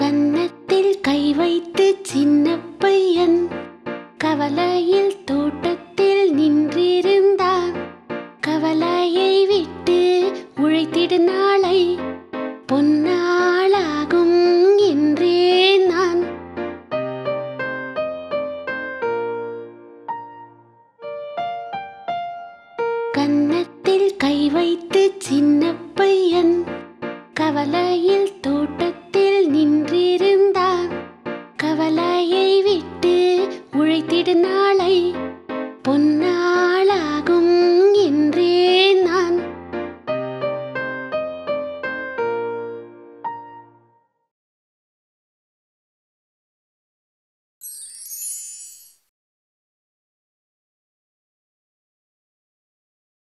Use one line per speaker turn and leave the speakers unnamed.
கன்னத்தில் கை வைத்து சின்ன பையன் கவலையில் தோட்டத்தில் நின்றிருந்தான். கவலையை விட்டு உழைத்திடு, நாளை பொன்னாளாகும் என்றேன் நான். கன்னத்தில் கை வைத்து சின்ன பையன் கவலையில்